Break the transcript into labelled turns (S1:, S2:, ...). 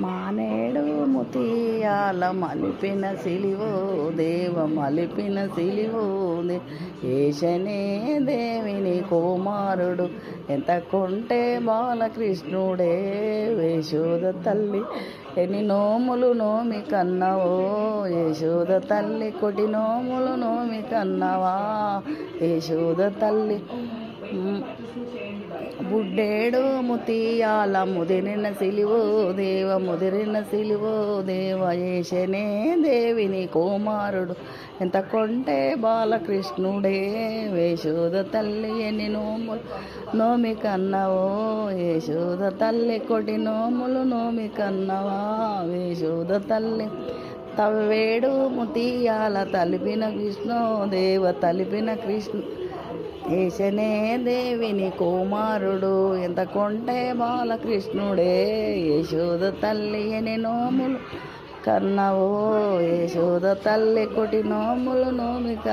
S1: మానేడు ముతియాల మలిపిన సిలివో దేవ మలిపిన సిలివో ఏషనే దేవిని కుమారుడు ఎంత కొంటే బాలకృష్ణుడే యశోద తల్లి ఎన్ని నోములు నోమి కన్నవో యశోద తల్లి కొటి నోములు నోమి కన్నవా యశోద తల్లి బుడ్డేడు ముతియాల ముదిరిన సిలివో దేవ ముదిరిన సిలివో దేవ ఏషనే దేవిని కుమారుడు ఎంత కొంటే బాలకృష్ణుడే యశోద తల్లి ఎన్ని నోములు నోమి కన్నవో యశోద తల్లి కొటి నోములు నోమి కన్నవా యశోద తల్లి తవ్వేడు ముతియాల తలిపిన కృష్ణో దేవ తలిపిన కృష్ణ ఏషనే దేవిని కుమారుడు ఎంత కొంటే బాలకృష్ణుడే యశోద తల్లి ఎని నోములు కన్నవో యశోద తల్లి కొటి నోములు నోమిక